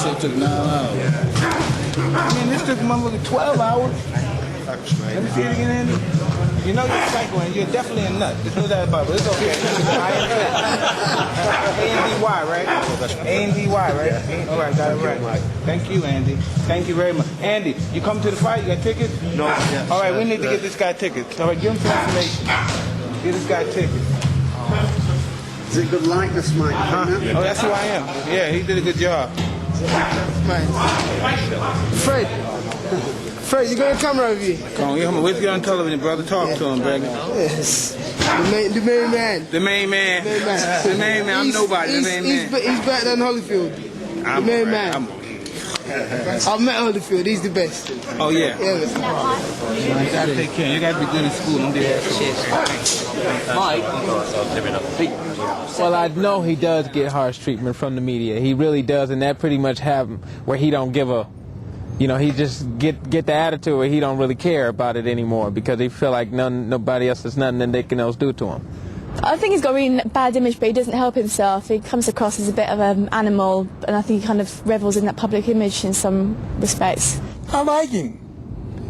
shit took 9 hours. I mean, this took motherfucker 12 hours. Let me see it again, Andy. You know you're a psycho and you're definitely a nut. There's no doubt about it, but it's okay. A-N-D-Y, right? A-N-D-Y, right? All right, got it right. Thank you, Andy. Thank you very much. Andy, you come to the fight? You got tickets? No. Yes, all right, we need to get this guy tickets. All right, give him some information. Get this guy tickets. Is it good likeness, Mike? Oh, that's who I am. Yeah, he did a good job. Fred, you got a camera with you? Come on, let's get on television, brother. Talk to him, baby. Yes. The main man. The main man. The main man. I'm nobody. The main man. He's better than Holyfield. The main man. I've met Holyfield. He's the best. Oh, yeah. Yeah. You gotta take care. You gotta be good in school. Don't do that. Mike. Well, I know he does get harsh treatment from the media. He really does, and that pretty much have him where he don't give a, you know, he just get the attitude where he don't really care about it anymore because he feel like nobody else has nothing that they can else do to him. I think he's got a really bad image, but he doesn't help himself. He comes across as a bit of an animal, and I think he kind of revels in that public image in some respects. I like him.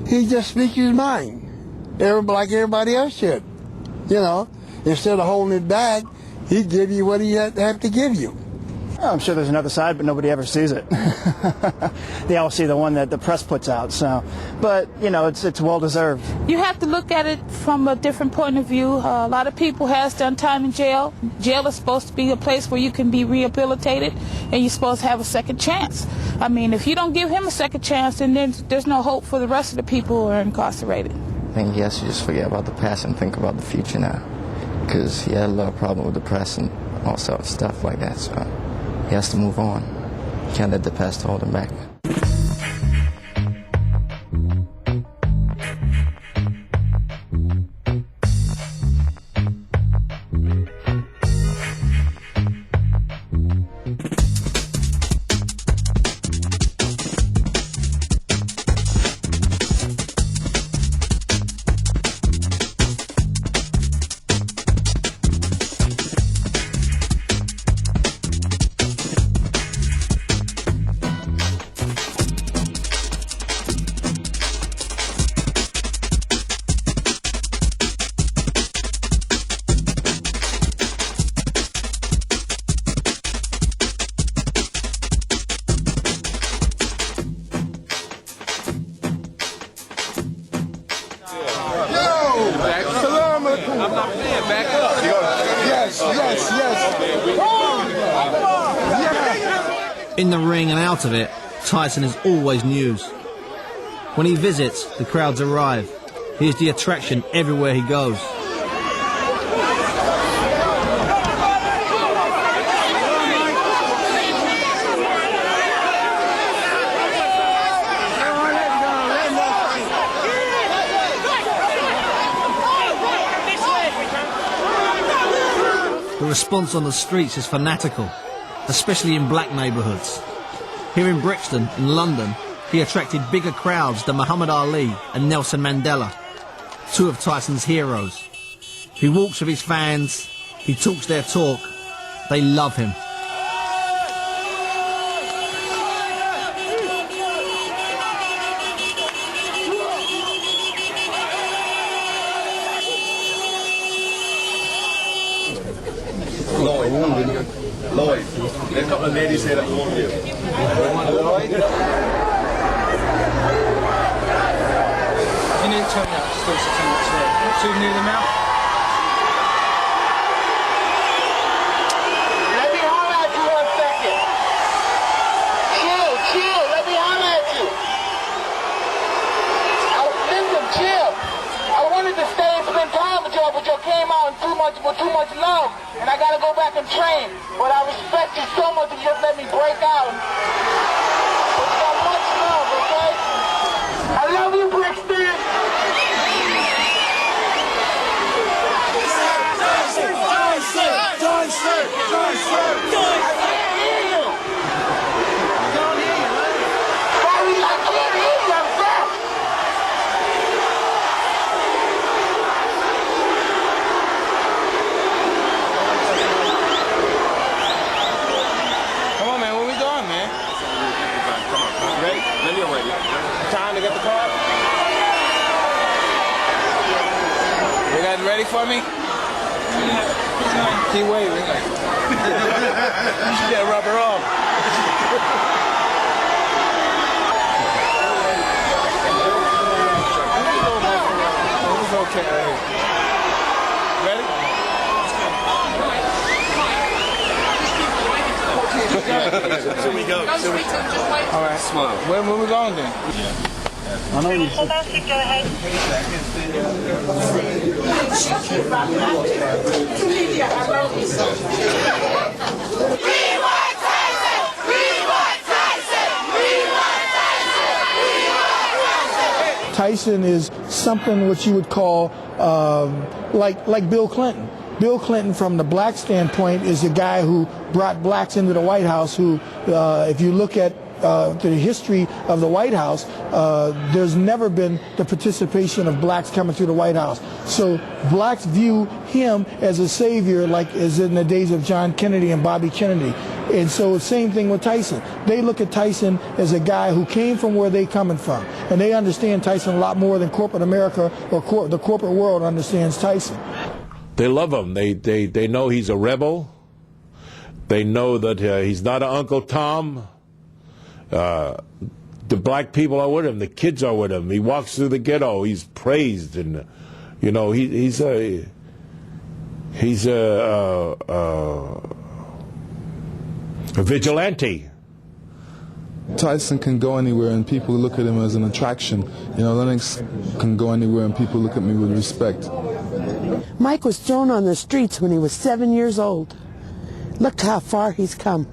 He just speaks his mind, like everybody else should. You know, instead of holding it back, he'd give you what he have to give you. I'm sure there's another side, but nobody ever sees it. They all see the one that the press puts out. So, but you know, it's well deserved. You have to look at it from a different point of view. A lot of people has done time in jail. Jail is supposed to be a place where you can be rehabilitated, and you're supposed to have a second chance. I mean, if you don't give him a second chance, then there's no hope for the rest of the people who are incarcerated. I think he has to just forget about the past and think about the future now, because he had a lot of problem with the press and all sorts of stuff like that. So. He has to move on. Can't let the past hold him back. In the ring and out of it, Tyson is always news. When he visits, the crowds arrive. He is the attraction everywhere he goes. The response on the streets is fanatical, especially in black neighbourhoods. Here in Brixton, in London, he attracted bigger crowds than Muhammad Ali and Nelson Mandela, two of Tyson's heroes. He walks with his fans, he talks their talk, they love him. Lloyd, there's a couple of ladies here that want you. Lloyd? You need to turn out, just looks like so you near them out? Let me holler at you 1 second. Chill, let me holler at you. Listen, chill. I wanted to stay and spend time with y'all, but y'all came out with too much love, and I gotta go back and train. But I respect you so much that you just let me break out. But you got much love, okay? I love you, Brixton. ready for me? Keep waving. You should get a rubber arm. It's okay. Ready? Here we go. All right. Smile. Where we going then? I know you. Tyson is something what you would call like Bill Clinton. Bill Clinton, from the black standpoint, is the guy who brought blacks into the White House, who, if you look at the history of the White House, there's never been the participation of blacks coming through the White House. So blacks view him as a savior, like as in the days of John Kennedy and Bobby Kennedy. And so same thing with Tyson. They look at Tyson as a guy who came from where they coming from. And they understand Tyson a lot more than corporate America or the corporate world understands Tyson. They love him. They know he's a rebel. They know that he's not an Uncle Tom. The black people are with him. The kids are with him. He walks through the ghetto. He's praised, and you know he's a vigilante. Tyson can go anywhere and people look at him as an attraction. You know, Lennox can go anywhere and people look at me with respect. Mike was thrown on the streets when he was 7 years old. Look how far he's come.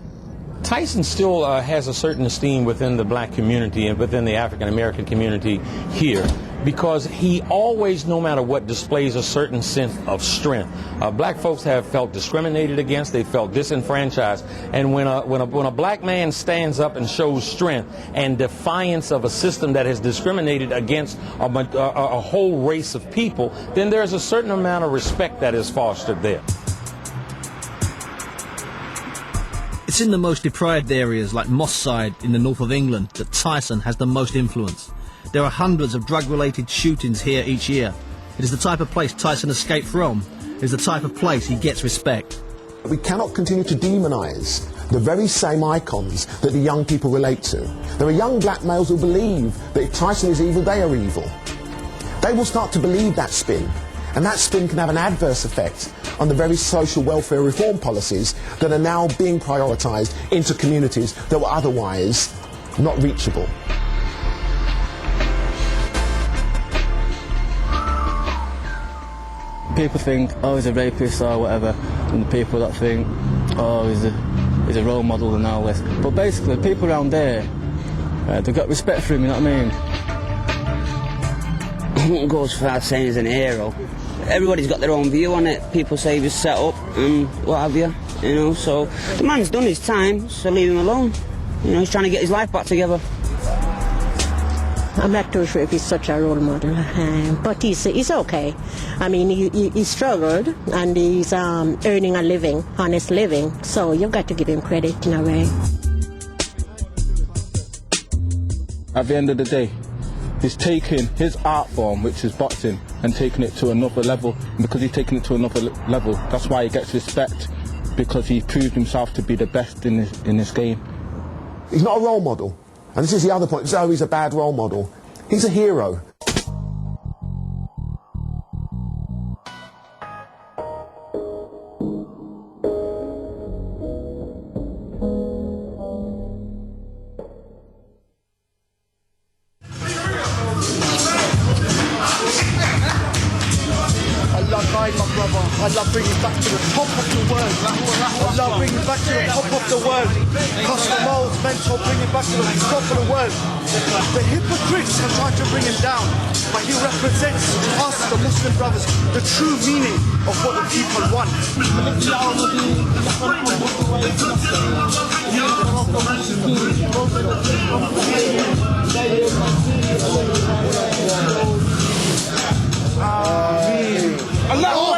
Tyson still has a certain esteem within the black community and within the African American community here, because he always, no matter what, displays a certain sense of strength. Black folks have felt discriminated against, they felt disenfranchised, and when a black man stands up and shows strength and defiance of a system that has discriminated against a whole race of people, then there's a certain amount of respect that is fostered there. It's in the most deprived areas like Moss Side in the north of England that Tyson has the most influence. There are hundreds of drug-related shootings here each year. It is the type of place Tyson escaped from. It is the type of place he gets respect. We cannot continue to demonise the very same icons that the young people relate to. There are young black males who believe that if Tyson is evil, they are evil. They will start to believe that spin, and that spin can have an adverse effect on the very social welfare reform policies that are now being prioritised into communities that were otherwise not reachable. People think, oh, he's a rapist or whatever, and the people that think, oh, he's a role model and all this. But basically, people around there, they've got respect for him, you know what I mean? I won't go as far as saying he's an hero. Everybody's got their own view on it. People say he was set up and what have you, know, so the man's done his time, so leave him alone. You know, he's trying to get his life back together. I'm not too sure if he's such a role model, but he's okay. I mean, he struggled and he's earning a living, honest living, so you've got to give him credit in a way. At the end of the day, he's taken his art form, which is boxing, and taken it to another level. And because he's taken it to another level, that's why he gets respect, because he proved himself to be the best in this game. He's not a role model. And this is the other point. So he's a bad role model. He's a hero. I love my brother. I love bringing back to the top of the world. I love bringing back to the top of the world. Customers, mentor, bringing back to the top of the world. The hypocrites are trying to bring him down, but he represents us, the Muslim brothers, the true meaning of what the people want. Allah